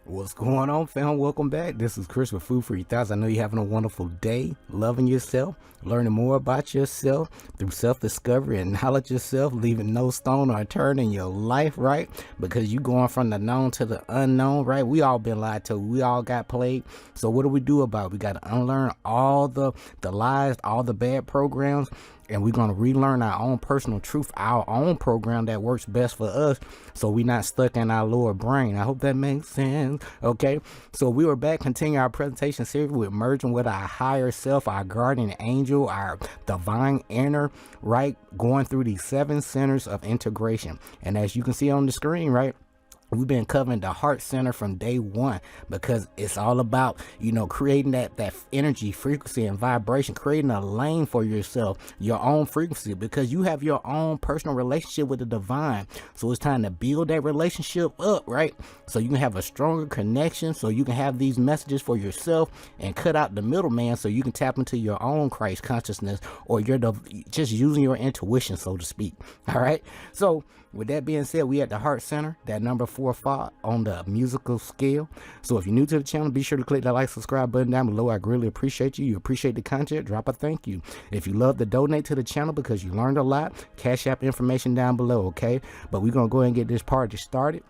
What's going on, fam? Welcome back. This is Chris with Food for Your Thoughts. I know you're having a wonderful day, loving yourself, learning more about yourself through self-discovery and knowledge yourself, leaving no stone unturned in your life, right? Because you going from the known to the unknown, right? We all been lied to. We all got played. So what do we do about it? We got to unlearn all the lies, all the bad programs, and we're going to relearn our own personal truth, our own program that works best for us, so we're not stuck in our lower brain. I hope that makes sense. Okay, so we were back, continue our presentation series with merging with our higher self, our guardian angel, our divine inner, right? Going through these 7 centers of integration. And as you can see on the screen, right, we've been covering the heart center from day one, because it's all about, creating that energy, frequency, and vibration, creating a lane for yourself, your own frequency, because you have your own personal relationship with the divine. So it's time to build that relationship up, right? So you can have a stronger connection, so you can have these messages for yourself and cut out the middleman, so you can tap into your own Christ consciousness, or just using your intuition, so to speak. All right. So with that being said, we at the heart center, that number 4/5 on the musical scale. So if you're new to the channel, be sure to click that like, subscribe button down below. I greatly appreciate you. You appreciate the content, drop a thank you. If you love to donate to the channel because you learned a lot, Cash App information down below, okay? But we're going to go ahead and get this party started.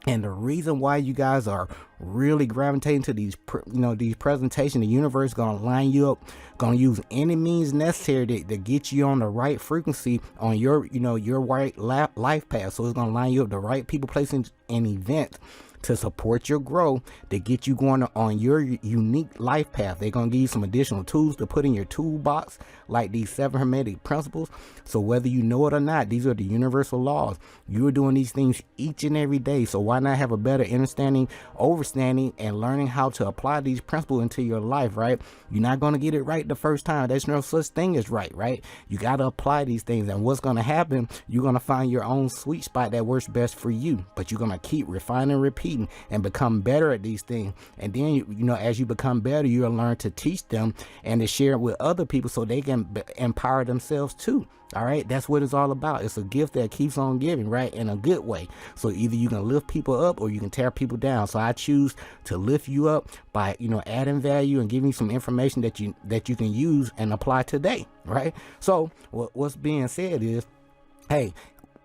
And the reason why you guys are really gravitating to these presentations, the universe is going to line you up, going to use any means necessary to get you on the right frequency on your, your right life path. So it's going to line you up the right people, places, and events to support your growth, to get you going on your unique life path. They're going to give you some additional tools to put in your toolbox, like these 7 hermetic principles. So whether you know it or not, these are the universal laws. You're doing these things each and every day. So why not have a better understanding, and learning how to apply these principles into your life, right? You're not going to get it right the first time. There's no such thing as right? You got to apply these things. And what's going to happen, you're going to find your own sweet spot that works best for you. But you're going to keep refining, repeating, and become better at these things. And then, as you become better, you'll learn to teach them and to share it with other people so they can empower themselves too. All right, that's what it's all about. It's a gift that keeps on giving, right? In a good way. So either you can lift people up or you can tear people down. So I choose to lift you up by, adding value and giving you some information that you can use and apply today, right? So what's being said is, hey,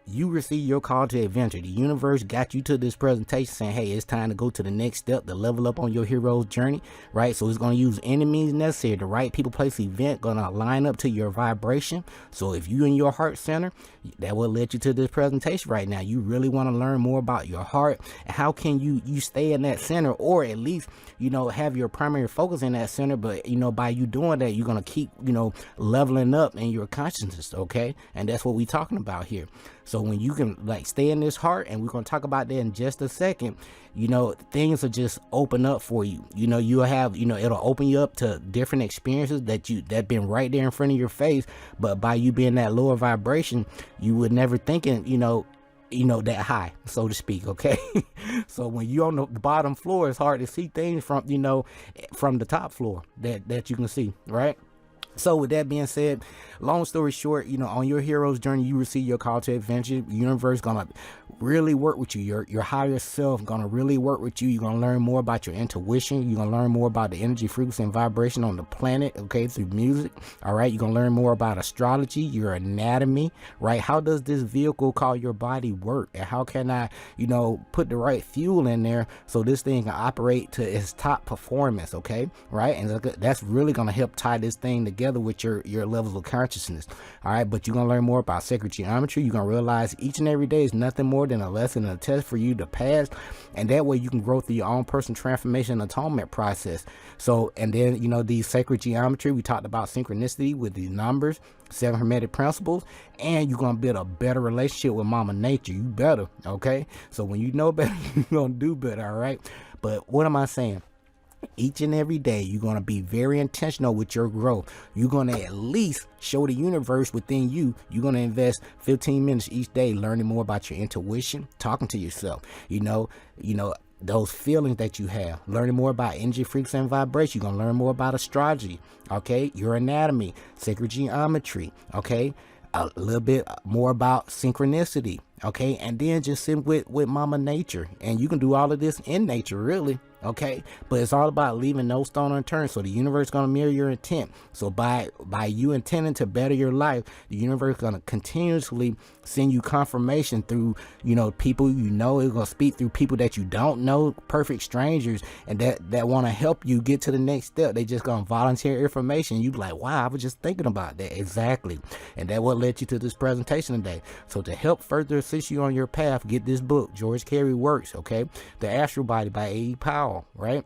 you receive your call to adventure. The universe got you to this presentation saying, hey, it's time to go to the next step, to level up on your hero's journey, right? So it's going to use any means necessary. The right people, place, event going to line up to your vibration. So if you in your heart center, that will lead you to this presentation right now. You really want to learn more about your heart. How can you stay in that center, or at least, have your primary focus in that center? But, by you doing that, you're going to keep, leveling up in your consciousness, okay? And that's what we're talking about here. So when you can stay in this heart, and we're going to talk about that in just a second, things will just open up for you. You'll have, it'll open you up to different experiences that been right there in front of your face. But by you being that lower vibration, you would never thinking, that high, so to speak, okay? So when you're on the bottom floor, it's hard to see things from, from the top floor that you can see, right? So with that being said, long story short, on your hero's journey, you receive your call to adventure. The universe gonna really work with you. Your higher self gonna really work with you. You're gonna learn more about your intuition. You're gonna learn more about the energy, frequency, and vibration on the planet, okay, through music. All right, you're gonna learn more about astrology, your anatomy, right? How does this vehicle called your body work, and how can I, put the right fuel in there so this thing can operate to its top performance, okay, right? And that's really gonna help tie this thing together with your levels of consciousness. All right, but you're gonna learn more about sacred geometry. You're gonna realize each and every day is nothing more than a lesson and a test for you to pass, and that way you can grow through your own personal transformation and atonement process. So, and then these sacred geometry, we talked about synchronicity with these numbers, 7 hermetic principles, and you're gonna build a better relationship with Mama Nature. You better, okay? So when you know better, you're gonna do better. All right, but what am I saying? Each and every day, you're going to be very intentional with your growth. You're going to at least show the universe within you. You're going to invest 15 minutes each day learning more about your intuition, talking to yourself, those feelings that you have, learning more about energy, frequency, and vibration. You're going to learn more about astrology, okay, your anatomy, sacred geometry, okay, a little bit more about synchronicity, okay, and then just sit with mama nature. And you can do all of this in nature, really, okay, but it's all about leaving no stone unturned. So the universe is going to mirror your intent. So by you intending to better your life, the universe is going to continuously send you confirmation through, you know, people you know. It's going to speak through people that you don't know, perfect strangers, and that want to help you get to the next step. They just going to volunteer information. You be like, wow, I was just thinking about that. Exactly. And that what led you to this presentation today. So to help further assist you on your path, get this book, George Carey Works, okay, The Astral Body by A.E. Powell, right?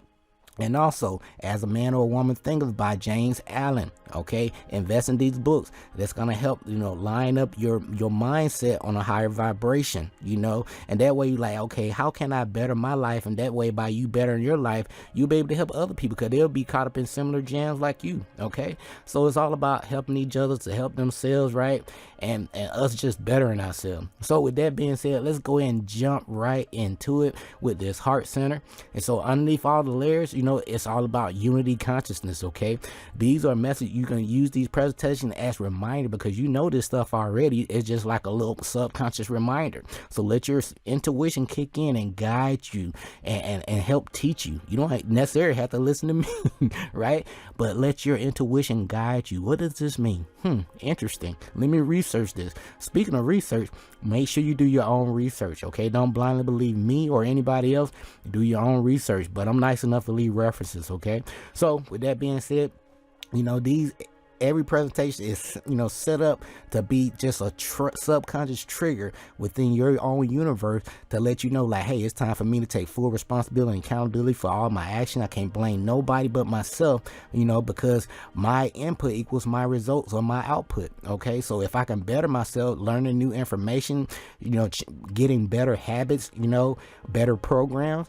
And also, As a Man or a Woman Thinketh by James Allen, okay? Invest in these books. That's going to help, you know, line up your mindset on a higher vibration, you know? And that way you're like, okay, how can I better my life? And that way, by you bettering your life, you'll be able to help other people because they'll be caught up in similar jams like you, okay? So it's all about helping each other to help themselves, right? And us just bettering ourselves. So with that being said, let's go ahead and jump right into it with this heart center. And so underneath all the layers, you know, it's all about unity consciousness, okay? These are messages. You can use these presentations as reminder because you know this stuff already. It's just like a little subconscious reminder. So let your intuition kick in and guide you and help teach you. You don't necessarily have to listen to me, right? But let your intuition guide you. What does this mean? Interesting. Let me research this. Speaking of research, make sure you do your own research, okay? Don't blindly believe me or anybody else. Do your own research, but I'm nice enough to leave references, okay? So with that being said, you know, every presentation is, you know, set up to be just a subconscious trigger within your own universe to let you know, like, hey, it's time for me to take full responsibility and accountability for all my action. I can't blame nobody but myself, you know, because my input equals my results or my output, okay? So if I can better myself, learning new information, you know, getting better habits, you know, better programs,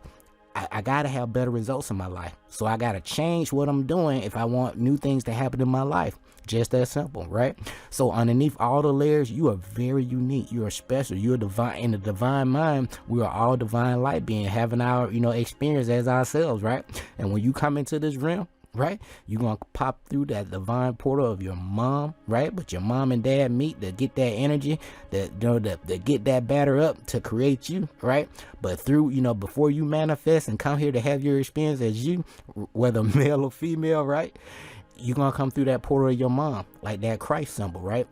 I gotta have better results in my life. So I gotta change what I'm doing if I want new things to happen in my life. Just that simple, right? So underneath all the layers, you are very unique. You are special. You are divine. In the divine mind, we are all divine light being, having our, you know, experience as ourselves, right? And when you come into this realm, right, you're gonna pop through that divine portal of your mom, right? But your mom and dad meet to get that energy, that, you know, to get that batter up to create you, right? But through, you know, before you manifest and come here to have your experience as you, whether male or female, right, you're gonna come through that portal of your mom, like that Christ symbol, right?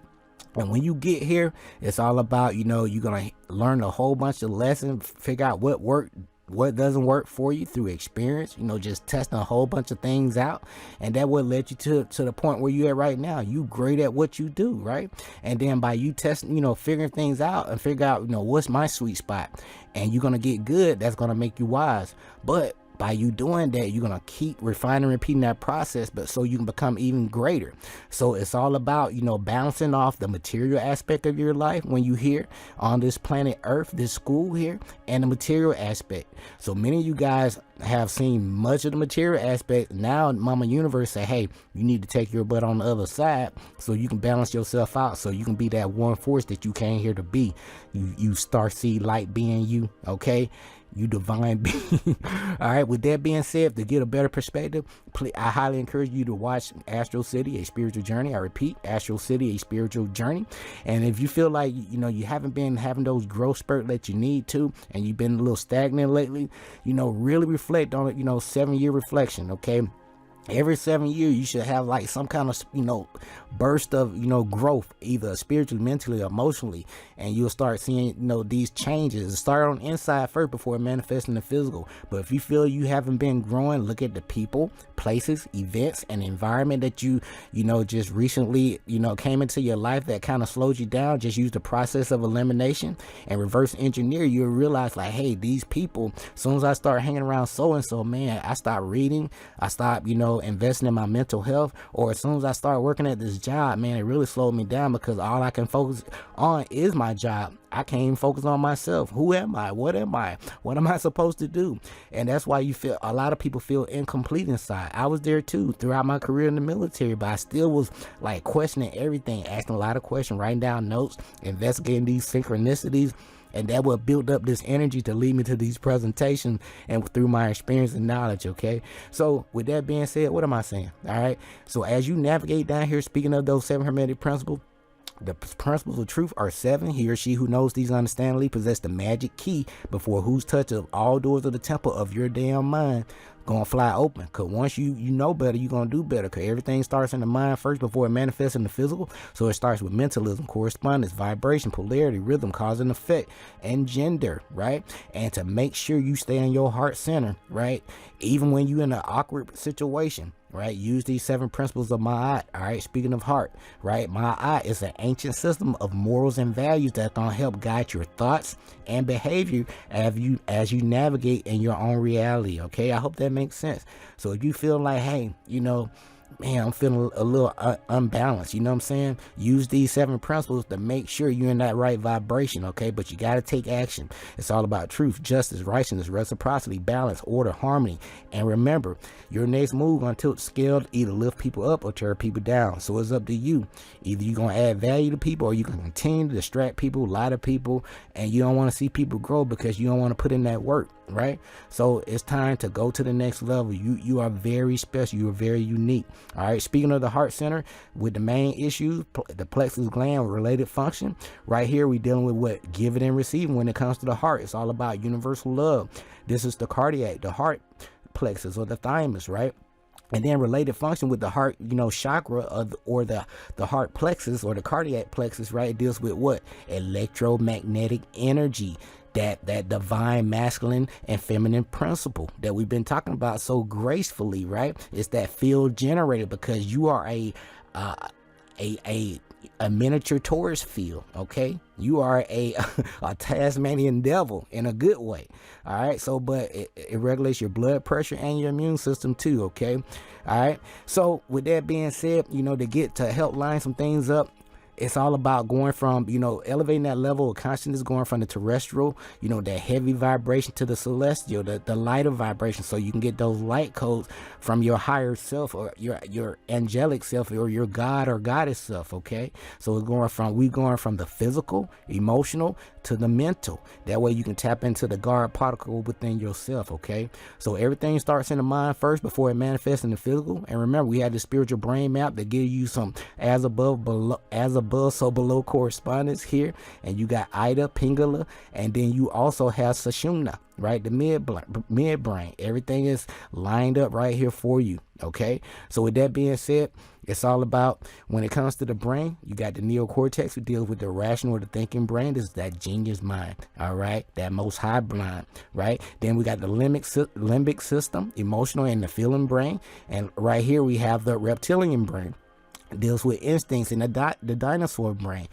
And when you get here, it's all about, you know, you're gonna learn a whole bunch of lessons, figure out what worked, what doesn't work for you through experience, you know, just testing a whole bunch of things out. And that would lead you to the point where you're at right now. You great at what you do, right? And then by you testing, you know, figuring things out and figure out, you know, what's my sweet spot, and you're going to get good. That's going to make you wise. But by you doing that, you're going to keep refining, repeating that process, but so you can become even greater. So it's all about, you know, balancing off the material aspect of your life when you're here on this planet Earth, this school here, and the material aspect. So many of you guys have seen much of the material aspect. Now Mama Universe say, hey, you need to take your butt on the other side so you can balance yourself out, so you can be that one force that you came here to be. You starseed light being you, okay? You divine being. All right, with that being said, to get a better perspective, I highly encourage you to watch Astral City, A Spiritual Journey. I repeat, Astral City, A Spiritual Journey. And if you feel like, you know, you haven't been having those growth spurts that you need to, and you've been a little stagnant lately, you know, really reflect on it, you know, 7-year reflection, okay? Every 7 years, you should have like some kind of, you know, burst of, you know, growth, either spiritually, mentally, or emotionally. And you'll start seeing, you know, these changes. Start on the inside first before manifesting the physical. But if you feel you haven't been growing, look at the people, places, events, and environment that you know, just recently, you know, came into your life that kind of slowed you down. Just use the process of elimination and reverse engineer. You'll realize, like, hey, these people, as soon as I start hanging around so-and-so, man, I start reading, I stop, you know, investing in my mental health. Or as soon as I start working at this job, man, it really slowed me down because all I can focus on is my job. I can't even focus on myself. Who am I? What am I? What am I supposed to do? And that's why you feel, a lot of people feel incomplete inside. I was there too throughout my career in the military, but I still was like questioning everything, asking a lot of questions, writing down notes, investigating these synchronicities. And that will build up this energy to lead me to these presentations and through my experience and knowledge, okay? So with that being said, what am I saying? All right. So as you navigate down here, speaking of those 7 hermetic principles, The principles of truth are 7. He or she who knows these understandingly possess the magic key before whose touch of all doors of the temple of your damn mind gonna fly open. Cause once you know better, you're gonna do better. Cause everything starts in the mind first before it manifests in the physical. So it starts with mentalism, correspondence, vibration, polarity, rhythm, cause and effect, and gender, right? And to make sure you stay in your heart center, right? Even when you're in an awkward situation, right? Use these 7 principles of Ma'at. All right. Speaking of heart, right? Ma'at is an ancient system of morals and values that's gonna help guide your thoughts and behavior as you navigate in your own reality. Okay. I hope that makes sense. So if you feel like, hey, man, I'm feeling a little unbalanced, you know what I'm saying? Use these 7 principles to make sure you're in that right vibration, okay? But you got to take action. It's all about truth, justice, righteousness, reciprocity, balance, order, harmony. And remember, your next move gonna tilt the scale to either lift people up or tear people down. So it's up to you. Either you're gonna add value to people, or you can continue to distract people, lie to people, and you don't want to see people grow because you don't want to put in that work, right? So it's time to go to the next level. You are very special. You are very unique. All right. Speaking of the heart center, with the main issues, the plexus gland related function, right here we dealing with what giving and receiving. When it comes to the heart, it's all about universal love. This is the cardiac, the heart plexus, or the thymus, right? And then related function with the heart, chakra or the heart plexus or the cardiac plexus, right? It deals with what? Electromagnetic energy. That divine masculine and feminine principle that we've been talking about so gracefully, right? It's that field generator, because you are a miniature Taurus field, okay? You are a Tasmanian devil in a good way, all right? So, but it regulates your blood pressure and your immune system too, okay? All right? So, with that being said, to help line some things up, it's all about going from, elevating that level of consciousness, going from the terrestrial, that heavy vibration to the celestial, the lighter vibration, so you can get those light codes from your higher self or your angelic self or your God or goddess self, okay? So we're going from the physical, emotional to the mental. That way you can tap into the God particle within yourself, okay? So everything starts in the mind first before it manifests in the physical. And remember, we had the spiritual brain map that gives you some as above, so below correspondence here. And you got Ida, Pingala, and then you also have Sushumna, right? The midbrain. Everything is lined up right here for you, okay? So with that being said, it's all about, when it comes to the brain, you got the neocortex, who deals with the rational or the thinking brain. This is that genius mind, all right? That most high mind, right? Then we got the limbic system, emotional and the feeling brain. And right here we have the reptilian brain. It deals with instincts in the dinosaur brain.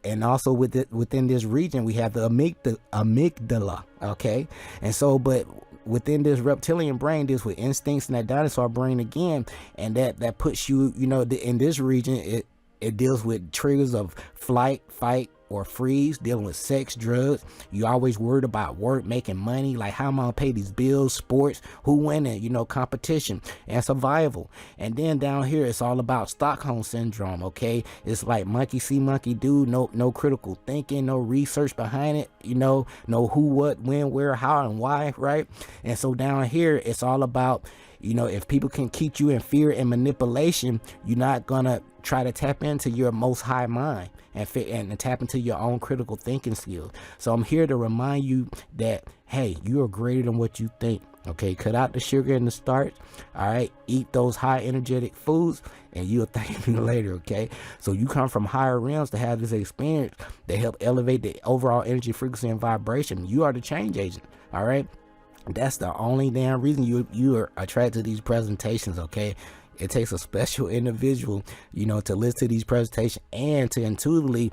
And also within this region, we have the amygdala, okay? And so, but within this reptilian brain deals with instincts in that dinosaur brain again, and that puts you, in this region, it deals with triggers of flight, fight, or freeze, dealing with sex, drugs. You always worried about work, making money, like how am I gonna pay these bills, sports, who winning, competition and survival. And then down here, it's all about Stockholm syndrome, okay? It's like monkey see, monkey do, no critical thinking, no research behind it, no who, what, when, where, how, and why, right? And so down here, it's all about, if people can keep you in fear and manipulation, you're not gonna try to tap into your most high mind and tap into your own critical thinking skills. So I'm here to remind you that, hey, you are greater than what you think. Okay, cut out the sugar and the starch. All right, eat those high energetic foods, and you'll thank me later. Okay, so you come from higher realms to have this experience that help elevate the overall energy, frequency, and vibration. You are the change agent. All right. That's the only damn reason you are attracted to these presentations, okay? It takes a special individual, to listen to these presentations and to intuitively,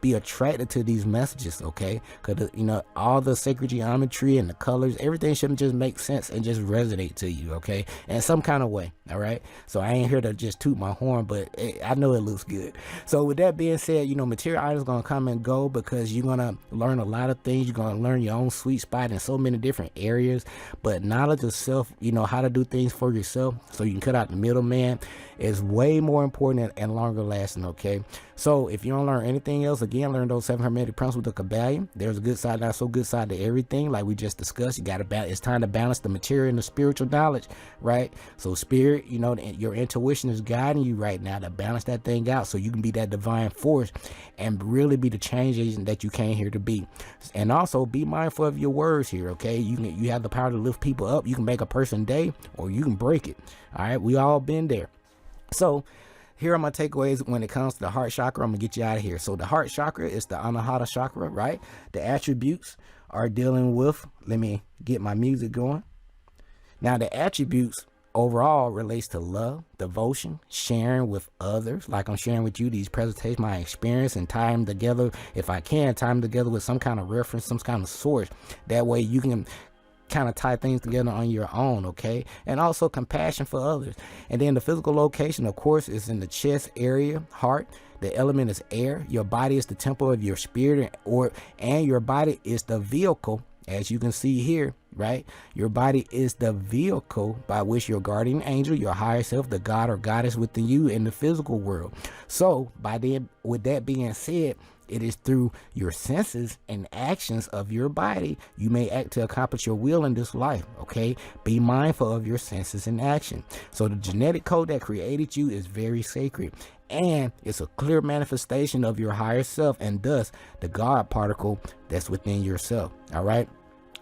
be attracted to these messages, okay? Because, all the sacred geometry and the colors, everything should just make sense and just resonate to you, okay? In some kind of way, all right? So I ain't here to just toot my horn, but I know it looks good. So with that being said, material items going to come and go, because you're going to learn a lot of things. You're going to learn your own sweet spot in so many different areas. But knowledge of self, how to do things for yourself so you can cut out the middleman, is way more important and longer lasting, okay? So if you don't learn anything else, again, learn those 7 hermetic principles of the Kabbalion. There's a good side, not so good side to everything, like we just discussed. You got to balance. It's time to balance the material and the spiritual knowledge, right? So spirit, you know, your intuition is guiding you right now to balance that thing out, so you can be that divine force and really be the change agent that you came here to be. And also be mindful of your words here, okay? You have the power to lift people up. You can make a person day, or you can break it. All right, we all been there. So here are my takeaways when it comes to the heart chakra. I'm gonna get you out of here. So the heart chakra is the Anahata chakra, right? The attributes are dealing with, let me get my music going. Now the attributes overall relates to love, devotion, sharing with others, like I'm sharing with you these presentations, my experience, and tie them together. If I can, tie them together with some kind of reference, some kind of source. That way you can kind of tie things together on your own, okay? And also compassion for others. And then the physical location, of course, is in the chest area, heart. The element is air. Your body is the temple of your spirit, and your body is the vehicle, as you can see here, right? Your body is the vehicle by which your guardian angel, your higher self, the god or goddess within you in the physical world. So with that being said, it is through your senses and actions of your body you may act to accomplish your will in this life, okay? Be mindful of your senses and action. So the genetic code that created you is very sacred, and it's a clear manifestation of your higher self, and thus the God particle that's within yourself, all right?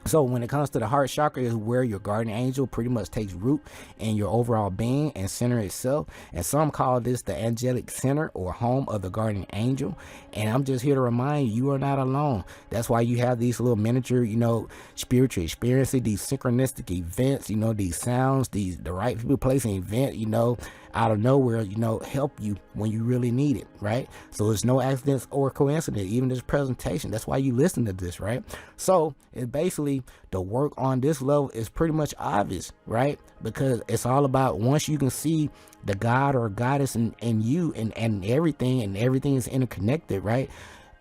So when it comes to the heart chakra, is where your guardian angel pretty much takes root in your overall being and center itself. And some call this the angelic center or home of the guardian angel. And I'm just here to remind you, you are not alone. That's why you have these little miniature, you know, spiritual experiences, these synchronistic events, you know, these sounds, the right people, place, and event, you know, out of nowhere, you know, help you when you really need it, right? So it's no accidents or coincidence, even this presentation. That's why you listen to this, right? So it basically, the work on this level is pretty much obvious, right? Because it's all about, once you can see the God or goddess in you and everything is interconnected, right?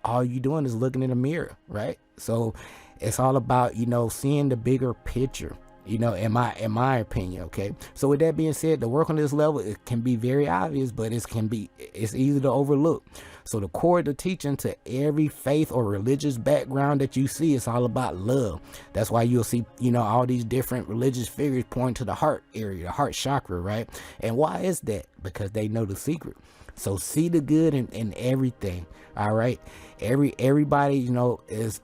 All you doing is looking in the mirror, right? So it's all about, you know, seeing the bigger picture, you know, in my opinion, okay? So with that being said, the work on this level, it can be very obvious, but it's easy to overlook. So the core of the teaching to every faith or religious background that you see, it's all about love. That's why you'll see, you know, all these different religious figures point to the heart area, the heart chakra, right? And why is that? Because they know the secret. So see the good in everything, all right? Everybody, you know, is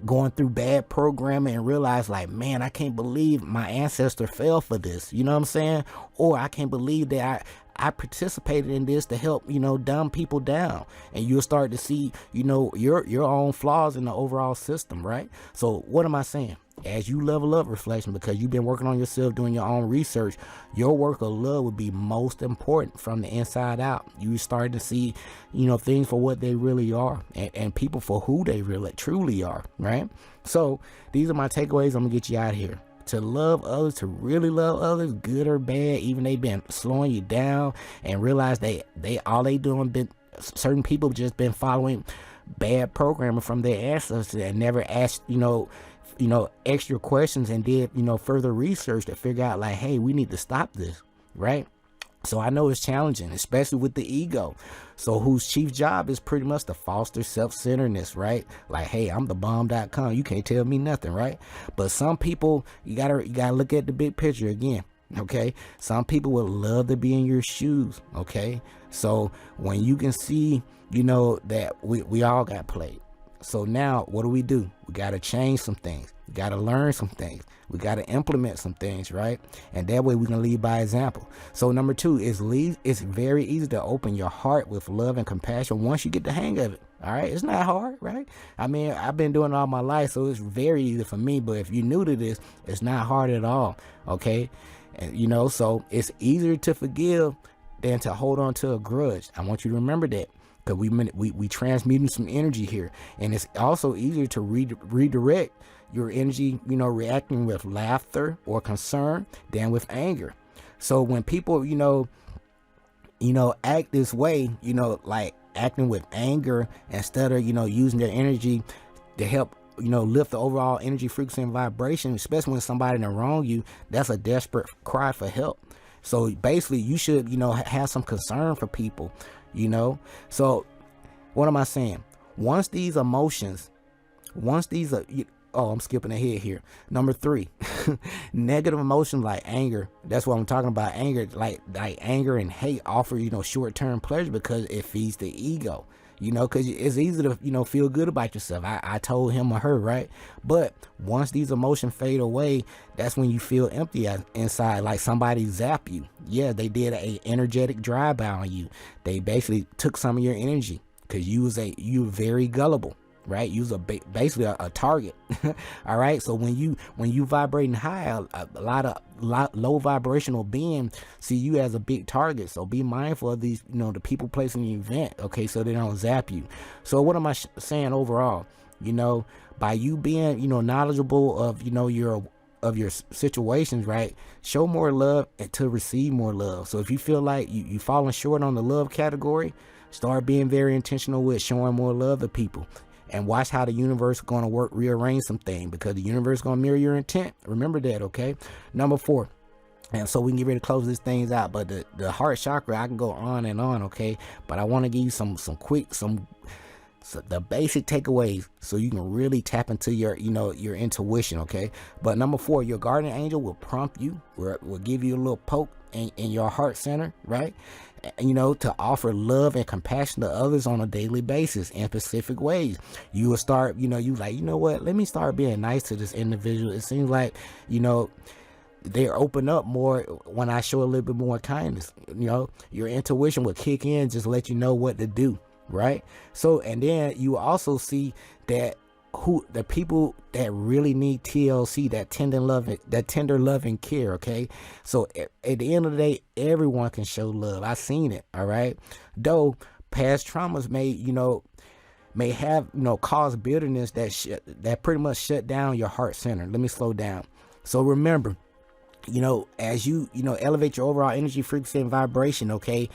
going through bad programming and realize, like, man, I can't believe my ancestor fell for this, you know what I'm saying? Or I can't believe that I participated in this to help, you know, dumb people down. And you'll start to see, you know, your own flaws in the overall system, right? So what am I saying? As you level up, reflection, because you've been working on yourself, doing your own research, your work of love would be most important from the inside out. You start to see, you know, things for what they really are, and people for who they really truly are, right? So these are my takeaways. I'm gonna get you out of here. To love others, to really love others, good or bad, even they been slowing you down, and realize all they doing been, certain people just been following bad programming from their ancestors and never asked, you know, extra questions, and did, you know, further research to figure out, like, hey, we need to stop this, right? So I know it's challenging, especially with the ego. So whose chief job is pretty much to foster self-centeredness, right? Like, hey, I'm the bomb.com. You can't tell me nothing, right? But some people, you gotta look at the big picture again, okay? Some people would love to be in your shoes, okay? So when you can see, you know, that we all got played. So now what do? We got to change some things. We got to learn some things. We got to implement some things, right? And that way we can lead by example. So number 2 is it's very easy to open your heart with love and compassion once you get the hang of it. All right. It's not hard, right? I mean, I've been doing it all my life, so it's very easy for me. But if you're new to this, it's not hard at all. Okay. And, you know, so it's easier to forgive than to hold on to a grudge. I want you to remember that. Because we transmuting some energy here, and it's also easier to redirect your energy, you know, reacting with laughter or concern than with anger. So when people, you know, act this way, you know, like acting with anger instead of, you know, using their energy to help, you know, lift the overall energy, frequency, and vibration, especially when somebody done wrong you, that's a desperate cry for help. So basically you should, you know, have some concern for people, you know. So what am I saying? Once these emotions, oh, I'm skipping ahead here. Number 3, negative emotions like anger. That's what I'm talking about. Anger, like anger and hate offer, short-term pleasure because it feeds the ego. Because it's easy to, feel good about yourself. I told him or her, right? But once these emotions fade away, that's when you feel empty inside, like somebody zapped you. Yeah, they did a energetic drive-by on you. They basically took some of your energy because you were very gullible. Right, use basically a target. All right, so when you vibrating high, a lot of low vibrational beings see you as a big target. So be mindful of these, the people placing the event. Okay, so they don't zap you. So what am I saying overall? By you being knowledgeable of your situations, right? Show more love and to receive more love. So if you feel like you falling short on the love category, start being very intentional with showing more love to people. And watch how the universe is going to rearrange some things, because the universe is going to mirror your intent. Remember that, okay? Number 4. And so we can get ready to close these things out. But the heart chakra, I can go on and on, okay? But I want to give you some the basic takeaways so you can really tap into your intuition, okay? But number 4, your guardian angel will prompt you, will give you a little poke in your heart center, right? To offer love and compassion to others on a daily basis in specific ways. You will start, what, let me start being nice to this individual. It seems like, they open up more when I show a little bit more kindness. Your intuition will kick in, just let you know what to do, right? So, and then you also see that the people that really need TLC, that tender love and care, okay? So at the end of the day, everyone can show love. I've seen it, all right? Though past traumas may have caused bitterness that pretty much shut down your heart center. Let me slow down. So remember, as you elevate your overall energy, frequency, and vibration, okay?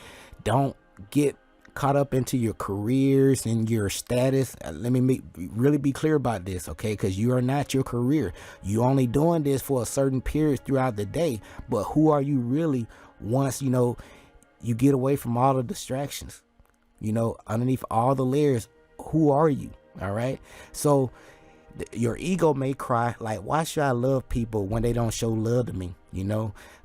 Don't get caught up into your careers and your status. Let me really be clear about this, okay? Because you are not your career. You only doing this for a certain period throughout the day. But who are you really once you get away from all the distractions? Underneath all the layers, who are you? All right. So your ego may cry like, why should I love people when they don't show love to me?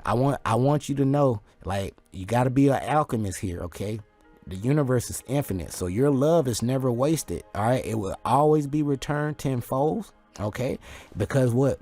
I want you to know, like, you got to be an alchemist here, okay? The universe is infinite, so your love is never wasted. All right, it will always be returned tenfold. Okay, because what?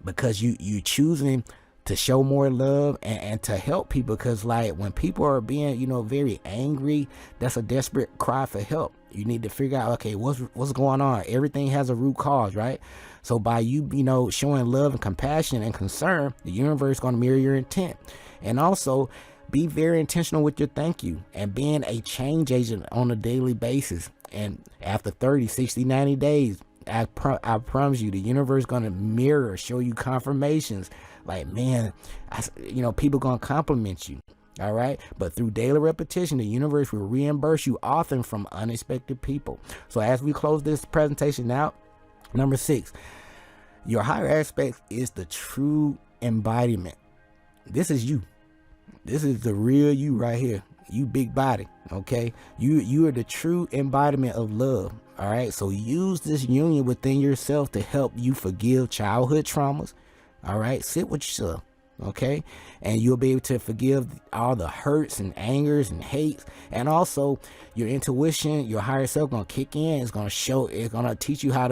Because you choosing to show more love and to help people. Because like when people are being very angry, that's a desperate cry for help. You need to figure out, okay, what's going on. Everything has a root cause, right? So by you showing love and compassion and concern, the universe is going to mirror your intent. And also, be very intentional with your thank you and being a change agent on a daily basis. And after 30, 60, 90 days, I promise you, the universe is going to mirror, show you confirmations. Like, man, people going to compliment you. All right. But through daily repetition, the universe will reimburse you often from unexpected people. So as we close this presentation out, number 6, your higher aspect is the true embodiment. This is you. This is the real you right here. You big body, okay? You are the true embodiment of love, all right? So use this union within yourself to help you forgive childhood traumas, all right? Sit with yourself, okay? And you'll be able to forgive all the hurts and angers and hates. And also, your intuition, your higher self gonna kick in. It's gonna teach you how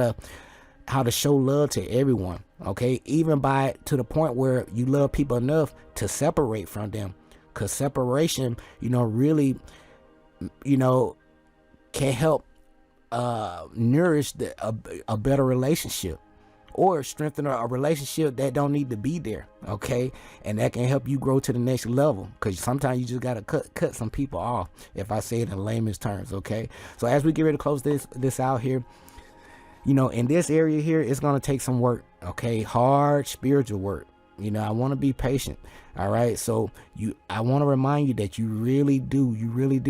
to show love to everyone, okay? Even to the point where you love people enough to separate from them. Because separation, really, can help nourish a better relationship, or strengthen a relationship that don't need to be there, okay? And that can help you grow to the next level, because sometimes you just got to cut some people off, if I say it in layman's terms, okay? So as we get ready to close this out here, in this area here, it's going to take some work, okay? Hard spiritual work. I want to be patient. All right. So I want to remind you that you really do,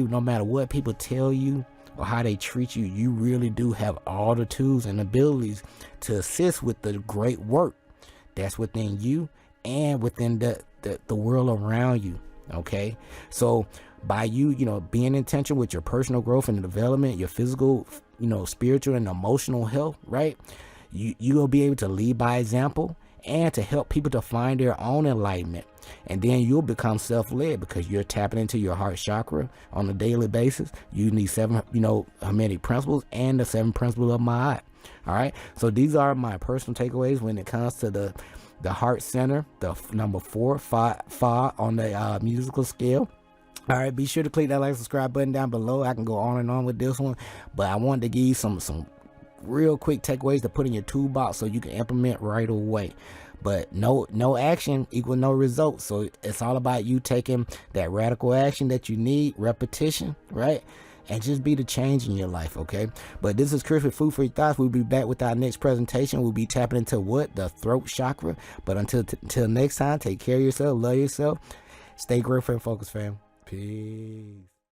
no matter what people tell you or how they treat you, you really do have all the tools and abilities to assist with the great work that's within you and within the world around you. Okay. So by you, being intentional with your personal growth and development, your physical, spiritual and emotional health, right? You'll be able to lead by example and to help people to find their own enlightenment. And then you'll become self-led because you're tapping into your heart chakra on a daily basis. You need 7, Hermetic principles and the 7 principles of Ma'at. All right. So these are my personal takeaways when it comes to the heart center, the number 4, Fa on the musical scale. All right, be sure to click that like, subscribe button down below. I can go on and on with this one, but I wanted to give you some real quick takeaways to put in your toolbox so you can implement right away. But no action equal no results. So it's all about you taking that radical action that you need, repetition, right? And just be the change in your life, okay? But this is Chris with Food for Your Thoughts. We'll be back with our next presentation. We'll be tapping into the throat chakra. But until next time, take care of yourself, love yourself, stay grateful and focused, fam. Peace.